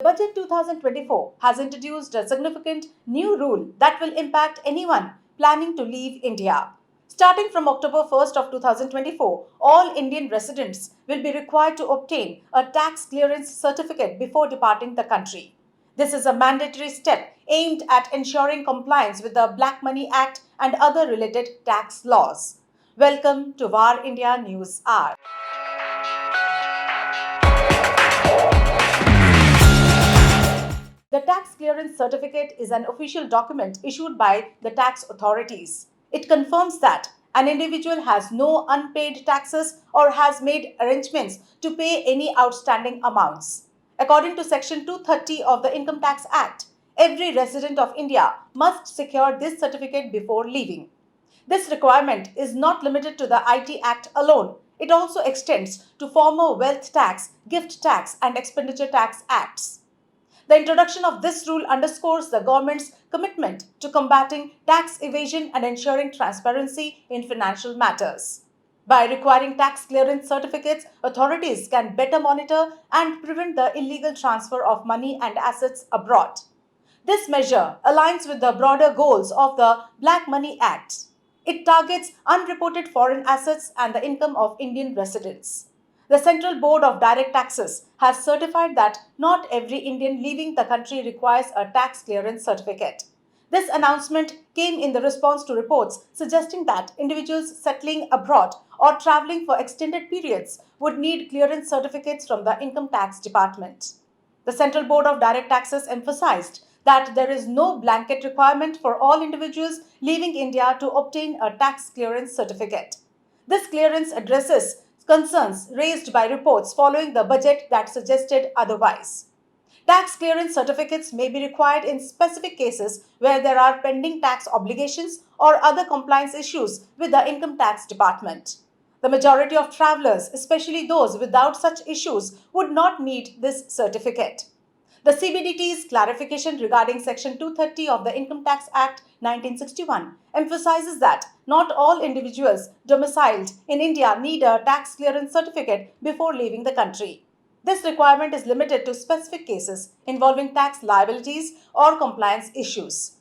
Budget 2024 has introduced a significant new rule that will impact anyone planning to leave India. Starting from October 1st of 2024, all Indian residents will be required to obtain a tax clearance certificate before departing the country. This is a mandatory step aimed at ensuring compliance with the Black Money Act and other related tax laws. Welcome to VAR India News Hour. The tax clearance certificate is an official document issued by the tax authorities. It confirms that an individual has no unpaid taxes or has made arrangements to pay any outstanding amounts. According to Section 230 of the Income Tax Act, every resident of India must secure this certificate before leaving. This requirement is not limited to the IT Act alone. It also extends to former Wealth Tax, Gift Tax, and Expenditure Tax Acts. The introduction of this rule underscores the government's commitment to combating tax evasion and ensuring transparency in financial matters. By requiring tax clearance certificates, authorities can better monitor and prevent the illegal transfer of money and assets abroad. This measure aligns with the broader goals of the Black Money Act. It targets unreported foreign assets and the income of Indian residents. The Central Board of Direct Taxes has certified that not every Indian leaving the country requires a tax clearance certificate. This announcement came in the response to reports suggesting that individuals settling abroad or traveling for extended periods would need clearance certificates from the Income Tax Department. The Central Board of Direct Taxes emphasized that there is no blanket requirement for all individuals leaving India to obtain a tax clearance certificate. This clearance addresses concerns raised by reports following the budget that suggested otherwise. Tax clearance certificates may be required in specific cases where there are pending tax obligations or other compliance issues with the Income Tax Department. The majority of travelers, especially those without such issues, would not need this certificate. The CBDT's clarification regarding Section 230 of the Income Tax Act 1961 emphasizes that not all individuals domiciled in India need a tax clearance certificate before leaving the country. This requirement is limited to specific cases involving tax liabilities or compliance issues.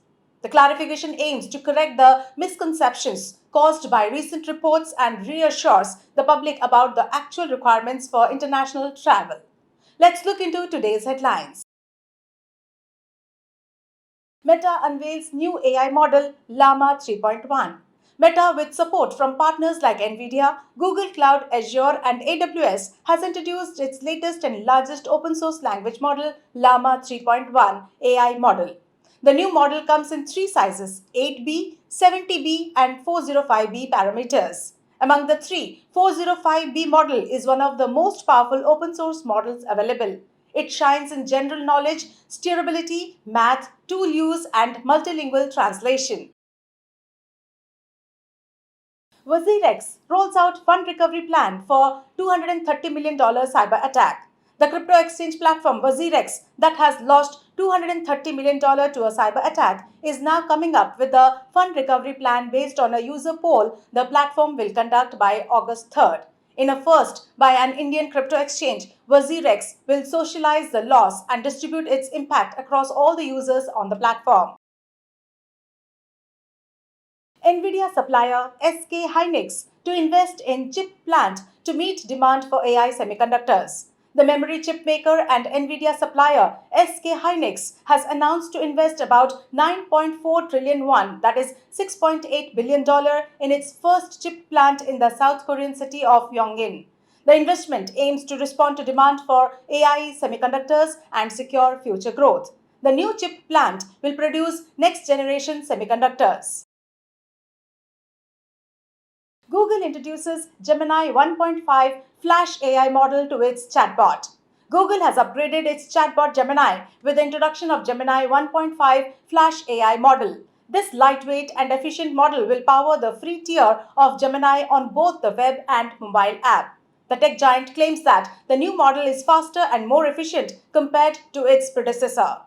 The clarification aims to correct the misconceptions caused by recent reports and reassures the public about the actual requirements for international travel. Let's look into today's headlines. Meta unveils new AI model Llama 3.1. Meta, with support from partners like Nvidia, Google Cloud, Azure, and AWS, has introduced its latest and largest open source language model, Llama 3.1 AI model. The new model comes in three sizes: 8B, 70B, and 405B parameters. Among the three, 405B model is one of the most powerful open source models available. It shines in general knowledge, steerability, math, tool use, and multilingual translation. WazirX rolls out fund recovery plan for $230 million cyber attack. The crypto exchange platform WazirX, that has lost $230 million to a cyber attack, is now coming up with a fund recovery plan based on a user poll the platform will conduct by August 3rd. In a first by an Indian crypto exchange, WazirX will socialize the loss and distribute its impact across all the users on the platform. Nvidia supplier SK Hynix to invest in chip plant to meet demand for AI semiconductors. The memory chip maker and Nvidia supplier SK Hynix has announced to invest about 9.4 trillion won, that is $6.8 billion, in its first chip plant in the South Korean city of Yongin. The investment aims to respond to demand for AI semiconductors and secure future growth. The new chip plant will produce next generation semiconductors. Google introduces Gemini 1.5 Flash AI model to its chatbot. Google has upgraded its chatbot Gemini with the introduction of Gemini 1.5 Flash AI model. This lightweight and efficient model will power the free tier of Gemini on both the web and mobile app. The tech giant claims that the new model is faster and more efficient compared to its predecessor.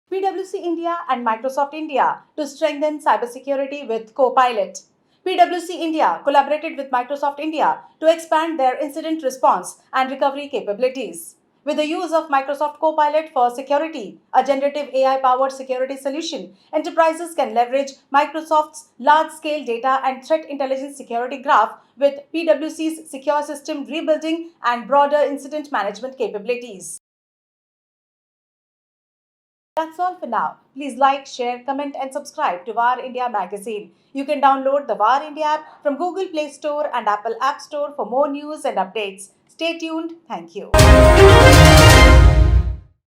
PwC India and Microsoft India to strengthen cybersecurity with Copilot. PwC India collaborated with Microsoft India to expand their incident response and recovery capabilities. With the use of Microsoft Copilot for Security, a generative AI powered security solution, enterprises can leverage Microsoft's large scale data and threat intelligence security graph with PwC's secure system rebuilding and broader incident management capabilities. That's all for now. Please like, share, comment, and subscribe to VAR India magazine. You can download the VAR India app from Google Play Store and Apple App Store for more news and updates. Stay tuned. Thank you.